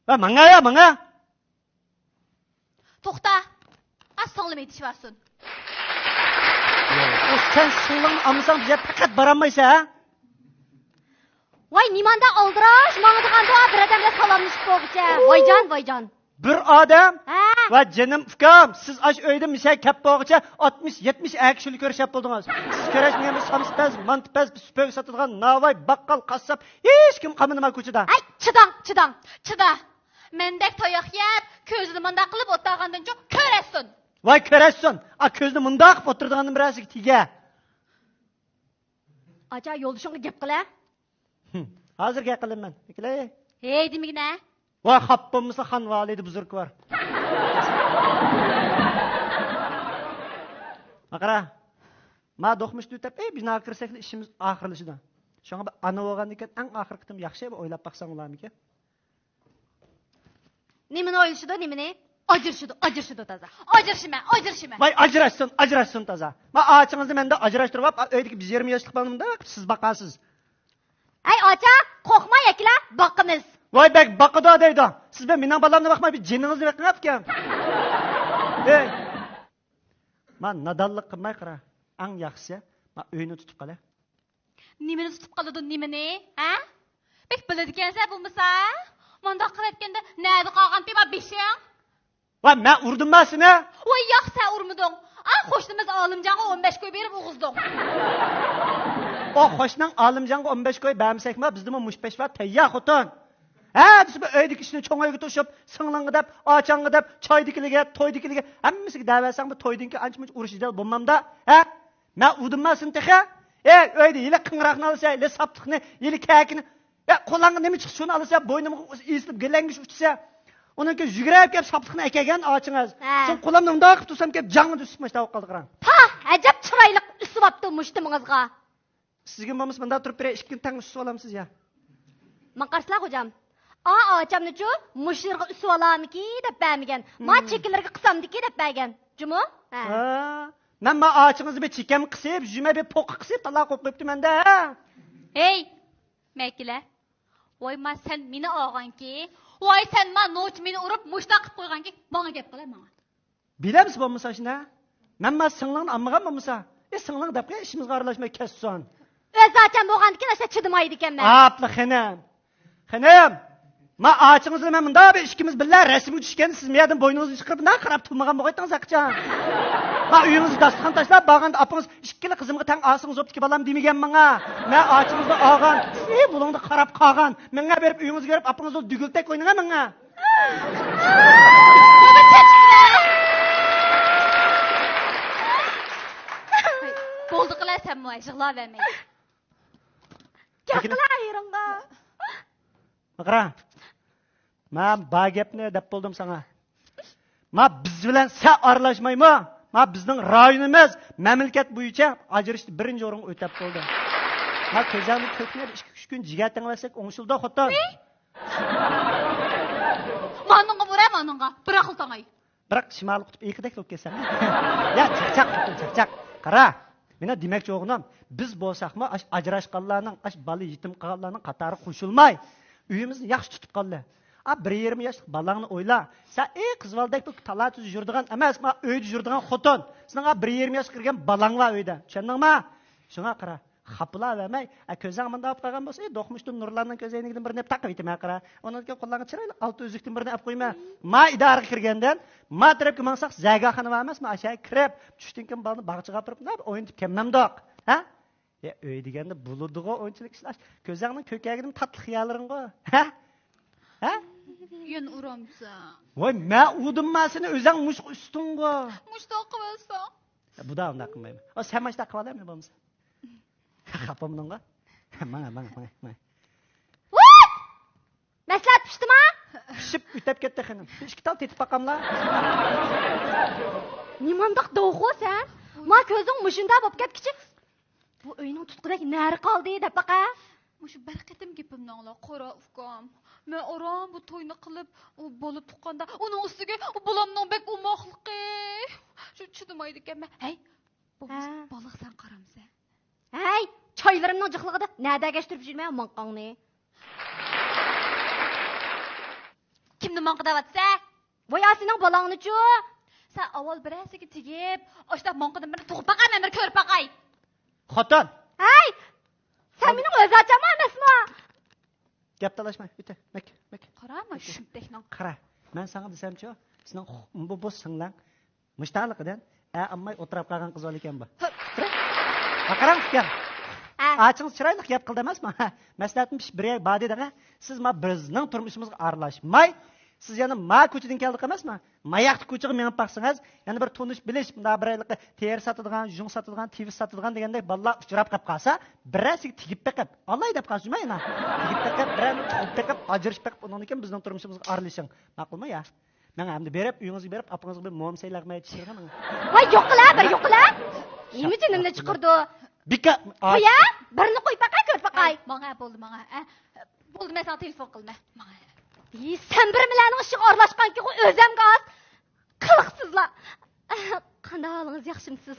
Va manga. To'xta. Aslanlım yetişiversin. O sen sığlığını almasan bize fakat baramaysa ha? Vay nimanda aldıraş, mağdıgan doğa bir adamla salamlaşıp boğuça. Vaycan. Bir adam Ha? va canım ukam, siz aş öyde misal kap boğuça 60-70 akşuli görüşüp buldunuz. Siz görüşmeyen bir samspez, mantpez, bir süpög satılgan navay, bakkal, kassap, hiç kim kamınıma koçuda. Ay, çıdang. Çıda. Mendek toyaq yeb, közünü manda qılıb otağandan çok köresin. Vay köresin, a közünü mında qıp oturduğanın birazcık tige. Aca yolduşunu gep qıla. Hazır gel qılım ben. Bekle. Hey demigine. Vay happımızda han validi buzurk var. Akara. Ma doqmuş dütep, biz nakırsekli işimiz ahırlışıdan. Şuna bir ana oğan diken, en ahır kıtım yakşı bir oylap baksan olam iken. Nimini oyluşudu, nimini? Acırşıdı taza. Acırşime. Vay acıraşsın taza. Ma ağaçınızı ben de acıraştırıp, öydeki biz 20 yaşlık banımda siz bakarsınız. Ay aca, kokma yakila, bakınız. Vay bek bakıda adaydı. Siz ben minan balamına bakmayın, bir cininizi bakın yapken. Hey. Ma nadallık kılmay kıra. An yakşı, ma öyünü tutup kala. Nimini tutup qalıdın nimini? Ha? Bek biladikense bulmasa? Manda qıl etkende näde qalğan pima beşeң? Vay ben urdum ben seni. Vay yaq sen urmudun. An hoşnumuz alımcağı 15 köy berip uğuzdun. O hoşnan alımcanğı 15 koy bämsekme bizde mi muşpeş var teyya xotun. Ha biz bu öydük işini çoğaya götürüp sığınlangı dep, açangı dep, çaydikilige, toydikilige hemmisi daversen bu toydinki ançmış uruşidel bulmam da. Ha? Ben udunmasın texe. Öyde ile kıngraqını alırsa, ile saptıqını, ile kəkini. Kolangı nemi çık şunu alırsa, boynumu isilip gelengiş uçsa. Onun ki yügürep kep saptıqını ekegen açınız. Son kolamdan da qıp tutsam kep canı düşüp tavuk kaldı qıran. Pah, acap çıraylık üstü baptı muştumыңызға. Sizge mamız bunda durup bire işkin tang üstü olamsız ya. Maqarsıla hocam. Açamını çu, muşirga üstü olamı ki dep bämigen. Ma çekilirge qısamdı ki dep bägen. Cumu? Ben ma ağaçınızı bir çikem kısıp, yüzüme bir pok kısıp talak okuyuptu ben de. Hey, Mekile. Vay ma sen mini ağan ki. Vay sen ma noç mini urup muşta qıp koygan ki. Bana gep qıla bana. Bilemsiz bu musa şimdi? Ben ma sınlığın anmağam mı musa? Sınlığın dep ki işimiz qarlaşmay kesson. Zaten boğandı ki nasıl çıdımaydı iken ben. Aplı xenem. Xenem. Ma ağaçınızı ben bunda bir işkimiz billah resmi düşken siz miyadım boynunuzu çıkıp ne qarap tutmağam boğaytan sakcan. Ma uyunuzu dastıqan taşlap bağanda apınız işkili kızımı tang asınız optiki balam demegen bana. Ma ağaçınızı ağan. Siz bulundu qarap qağan. Mene berip uyunuzu görüp apınızı dügültek oynana mene. Boldu qıla sen mu ayşıqla vermeyi. Yakla ayırınga. Maqra. Ma ba gepni dep buldum sana. Ma biz bilen sen aralashmaymi? Ma bizning rayonimiz mamlakat bo'yicha ajrashdi birinchi o'rin o'tab bo'ldi. Ma ko'zamni ko'knab 2-3 kun jigar tinglasak o'ngshilda xotin. Manınğa bura manınğa. Bırakıl tanay. Biroq shimol qutb ikidek bo'lib kelsa. Ya chaqchaq. Qara. Mena demakchi o'g'lim, biz bo'lsaqmi ajrashganlarning, bola yetim qolganlarning qatori qo'shilmay, uyimizni yaxshi tutib qoldi. Bir 20 yaşlık balağını oyla. Sen kızvaldek bu talatüz yurduğun emas, ma öyde yurduğun xotun. Senin bir 20 yaş kirgen balağın var öyde. Çendin mi? Şuna qara. Xapıla vermey. Közün manda apıp qalgan bolsa, doqmuşdun nurlarning közeynigidan birini taqib etme qara. Ondan keyin qo'llarga chirayli altı özükdən birini ap qo'yma. Ma idara kirgenden, ma tarafga mansaq zagaxana var emas, ma aşağı kirib, tushdan keyin balni bag'chiga turib, ne o'yinib kelmamdoq. Ha? Ya öy deganda bulurdigo o'yinchilik ishlar. Közüngning ko'kagining tatlı xiyolaring go. Ha? Ha? Yön uramsa. Vay ma udunmasını özün muş üstün go. Muşta qıvalsa. Bu da onda qılmayım. O sen maçta qıvalayım bolmasa. Xapamdan go. Mana. What? Məslat pişdi ma? Pişip ütep ketdi xanım. İki tal tetip baqamla. Nimandaq doğu sen? Ma közün muşunda bop ketkiçi. Bu öyünün tutqudak näri qaldı dep baqa. Muşu bir qitim gepimni angla, qora ufqam. Men oram bu toyni qilib, u bo'lib tuqqanda, uning ustiga u bolamning bek umoqliqi. Shu chidamaydi ekanman. Hey, bu baliq sen qaramsa. Hey, çaylarımның jıqlığıda nädə gəştirib жүрmə manqanını. nima qilyapsa? Voya sening balangni-chu. Sen avval birasiga tegib, oshda monqidan bir tug'ib baqay, men bir ko'rib baqay. Xotin, Hey! Sen mening o'z ocham emasmi? gap talashma. Bitta, mak. Qarama, shuntakning. Qara. Men sana desam-chi, sening bu singlang mushtaqliqidan ammay o'tirib qolgan qiz ekan bu. Qarang, gap. Açınız çıraylık yap qildi emasmi? Maslahatim bir badi degan. Siz ma bizning turmushimizga aralashmay, siz yana ma ko'chadan keldik emasmi? Mayaqti ko'chaga menib baqsangiz, yana bir tonish bilish, bunda bir ayliq ter satadigan, jung satadigan, TV satadigan degandek balla uchrab qolib qolsa, birasiga tigib beqib, Alloh deb qolmaymi yana? Tigib beqib, biran beqib, ajrish beqib, undan keyin bizning turmushimizga aralashing. Ma'qulmi ya? Men hamda berib, uyingizga berib, apangizga bir mo'msaylarmay tushirgan. Voy yo'qlar. Nima jinimni chiqirdi? Bika, Voya, birini qo'yib baqay, ko'rib baqay. Menga bo'ldi, menga. Bo'ldi, men sana telefon qilma. Menga. Sen bir bilan ishiga aralashganki, o'zim gaz. Qiliqsizlar. Qanday holingiz yaxshimisiz?